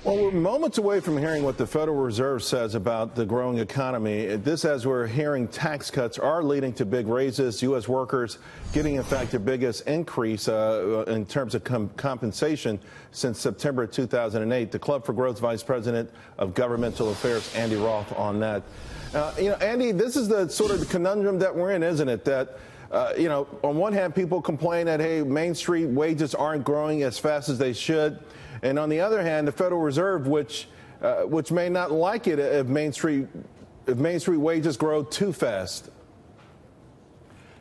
Well, we're moments away from hearing what the Federal Reserve says about the growing economy. This, as we're hearing, tax cuts are leading to big raises. U.S. workers getting, in fact, the biggest increase in terms of compensation since September 2008. The Club for Growth Vice President of Governmental Affairs, Andy Roth, on that. Andy, this is the sort of conundrum that we're in, isn't it? That on one hand, people complain that, hey, Main Street wages aren't growing as fast as they should. And on the other hand, the Federal Reserve, which may not like it if Main Street wages grow too fast.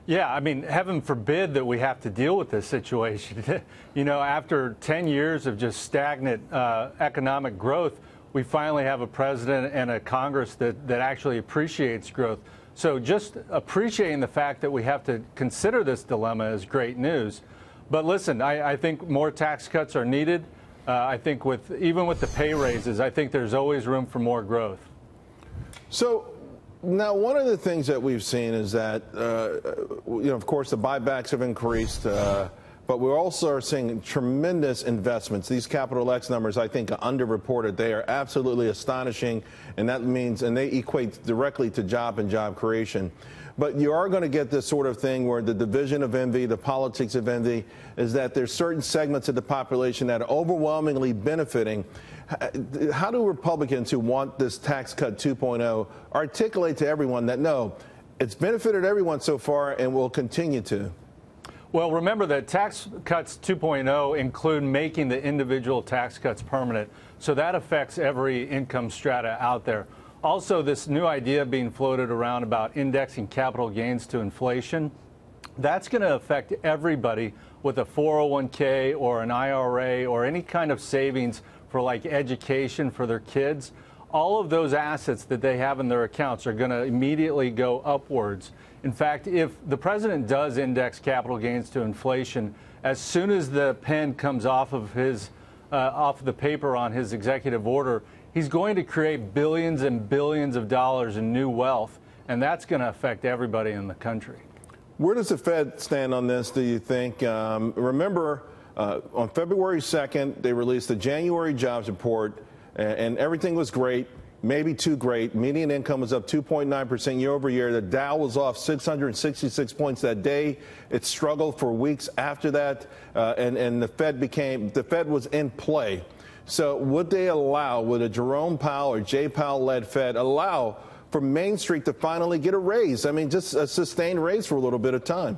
Yeah, I mean, heaven forbid that we have to deal with this situation. After 10 years of just stagnant economic growth, we finally have a president and a Congress that actually appreciates growth. So just appreciating the fact that we have to consider this dilemma is great news. But listen, I think more tax cuts are needed. I think even with the pay raises, I think there's always room for more growth. So now one of the things that we've seen is that, of course, the buybacks have increased, but we also are seeing tremendous investments. These Capital X numbers, I think, are underreported. They are absolutely astonishing, and that means, and they equate directly to job and job creation. But you are going to get this sort of thing where the division of envy, the politics of envy, is that there's certain segments of the population that are overwhelmingly benefiting. How do Republicans who want this tax cut 2.0 articulate to everyone that, no, it's benefited everyone so far and will continue to? Well, remember that tax cuts 2.0 include making the individual tax cuts permanent. So that affects every income strata out there. Also, this new idea being floated around about indexing capital gains to inflation, that's going to affect everybody with a 401k or an IRA or any kind of savings for like education for their kids. All of those assets that they have in their accounts are going to immediately go upwards. In fact, if the president does index capital gains to inflation, as soon as the pen comes off of the paper on his executive order, he's going to create billions and billions of dollars in new wealth, and that's going to affect everybody in the country. Where does the Fed stand on this, do you think? Remember, on February 2nd, they released the January jobs report, and everything was great, maybe too great. Median income was up 2.9% year over year. The Dow was off 666 points that day. It struggled for weeks after that, and the Fed was in play. So would a Jerome Powell or Jay Powell-led Fed allow for Main Street to finally get a raise? I mean, just a sustained raise for a little bit of time.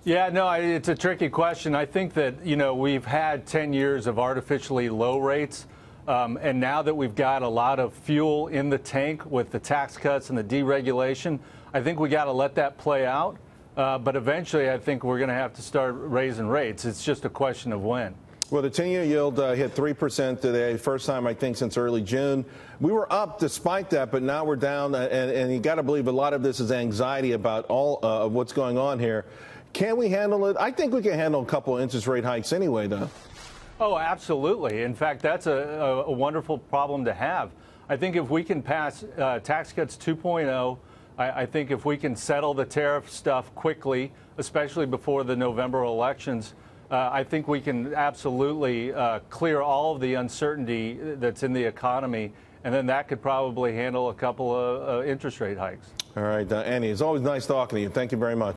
Yeah, no, it's a tricky question. I think that, we've had 10 years of artificially low rates. And now that we've got a lot of fuel in the tank with the tax cuts and the deregulation, I think we got to let that play out. But eventually, I think we're going to have to start raising rates. It's just a question of when. Well, the 10-year yield hit 3% today, first time, I think, since early June. We were up despite that, but now we're down, and you got to believe a lot of this is anxiety about all of what's going on here. Can we handle it? I think we can handle a couple of interest rate hikes anyway, though. Oh, absolutely. In fact, that's a wonderful problem to have. I think if we can pass tax cuts 2.0, I think if we can settle the tariff stuff quickly, especially before the November elections, I think we can absolutely clear all of the uncertainty that's in the economy, and then that could probably handle a couple of interest rate hikes. All right, Andy, it's always nice talking to you. Thank you very much.